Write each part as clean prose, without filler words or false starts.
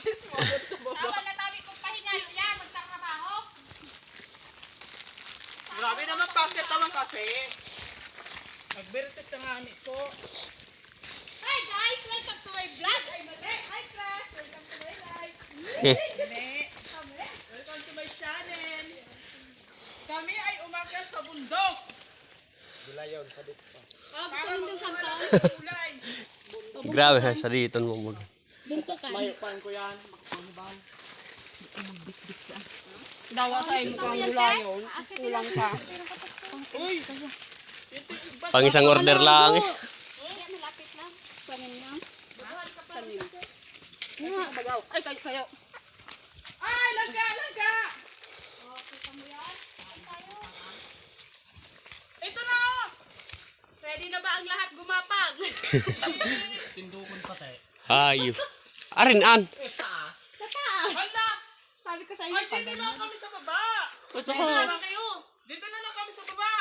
Sismogot sa baba. Tawag na tawag kong pahingalo yan. Magtatrabaho. Grabe naman, bakit naman kasi? Nagbiritik sa ngani ko. Hi guys! Welcome to my vlog! Ay mali! Hi class! Welcome to my life! Mali. Welcome to my channel. Kami ay umakyat sa bundok. Oh, gusto mo yung kanta? Ulay. Grabe ha, sa dito mo mo. Buntukan. Mayupan ko yan. Makapangibang. Dawa sa imo kang gulayon. Kulang pa. Uy! Pang isang order lang eh. Yan, malapit lang. Sanin lang. Baguhan ka pa. Nga, bagaw. Ay, kayo. Ay, laga, laga! Oh, kita mo yan? Ay, tayo. Ito na! Ready na ba ang lahat gumapang? Hayo. Arin an. Isa. Sa taas! Hala! Sabi ko sa Ay, inyo dito na kami sa baba! Gusto ko. Ready na ba kayo? Dito na lang kami sa baba!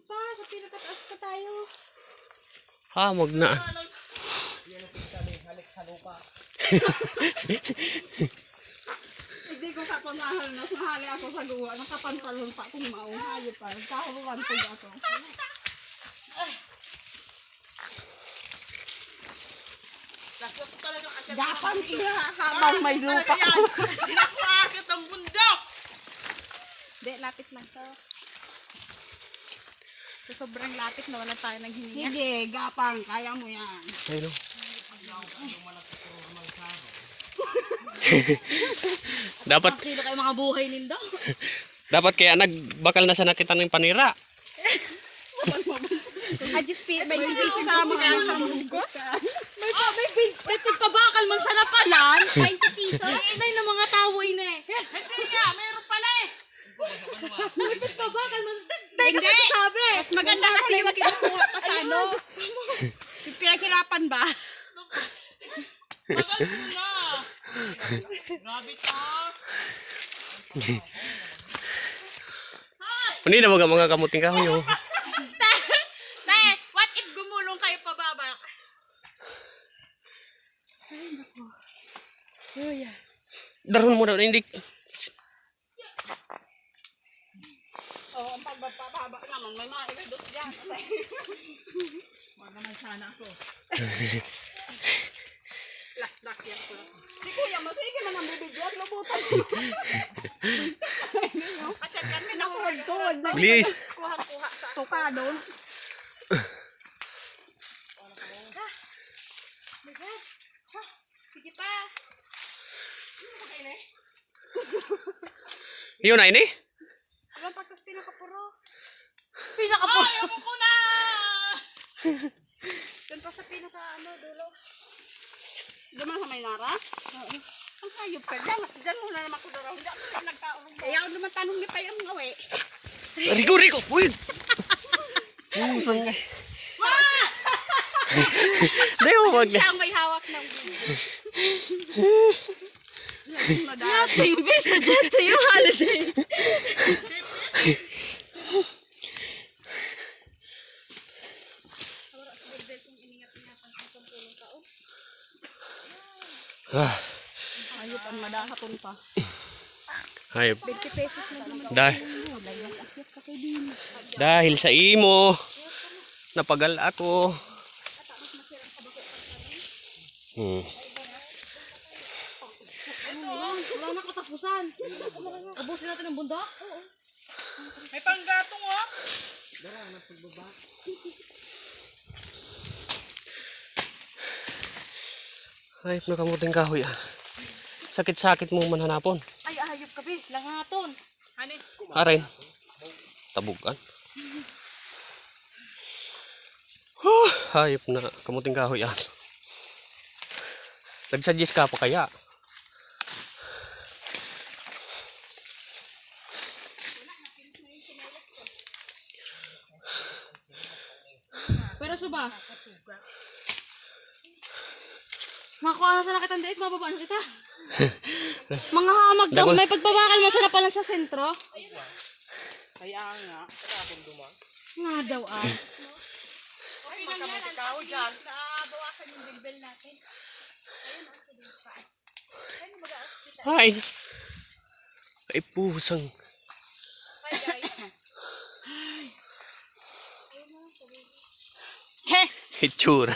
Pa, sa pinakataas pa tayo. Hamog na. Hindi ko kapanahal na sumali ako sa luwa. Nakapantalon pa kung maunghayot pa. Kahuruan ko ako. Lasa ko talaga kasi. Dapan ina habang may lupa. Hindi na ko akit ang bundok! Hindi, lapit lang to. So, sobrang lapit na wala tayo nang hininga. Sige, gapang. Kaya mo yan. Ayun. Dapat Sino kayo mga buhay nindo? dapat kaya nagbakal na sa nakita ng panira. I just feel may piso sa mga sa mugos. May pagpabakal man sa napalan. 20 pesos? Inay ng mga tao ina eh. Hindi nga, mayroon pala eh! May pagpabakal man. Dahil ka sabi. Mas maganda kasi yung kinukuha ka sa ano. Yung pinaghirapan ba? Tagal mo na! Grabe ka! Hindi na mga kamuting kahoy oh. Te, what if gumulong kayo pababa? Daron mo daw hindi. Oo, ang pagbababa naman, may mga iridot dyan. Wala naman sana ako. Last lock yan ko. Si Kuya, masige man ang bibigyan, lubutan ko. At yan yan, nakuhod-tuhod. Bilis. Kuha-kuha sa tuka doon. Sige pa. Yun na ini. Alam pagkas pinakapuro. Ay, ako ko na! Doon pa sa pinaka ano, dulo. Doon man sa Maynara? Oo. Ang hayop ka dyan. Dyan mo na naman ko doon. Hindi ako na nagkaulong mo. Ayaw naman tanong ni Payang ngawi. Rico. Uy. Saan ka? Dahil mo wag na. Siya ang may hawak ng bulo. Nothing beats a jet to you holiday. Ah, Ayop ang madahaton pa. hayop. 20 pesos na naman. Dahil sa imo napagal ako. Wala na katapusan. Abusin natin ang bundok? Oo. May panggatong oh! Hayop na kamuting kahoy ah. Sakit-sakit mo manhanapon. Ay, ayop ka, be. Langaton. Hani? Aray. Tabugan. Hayop na kamuting kahoy ah. Nagsuggest ka pa kaya? Pero suba. Makuha na sa nakitang date, mababaan kita. Mga hamag daw, may pagbabakal mo sa napalan sa sentro. Kaya nga. Kaya akong dumang. Nga daw ah. Okay lang yan. Ang dyan. Sa bawasan yung bilbil natin. Ayun, ang sige pa. Hi! Ay pusang. Hi guys. Che! Hitsura.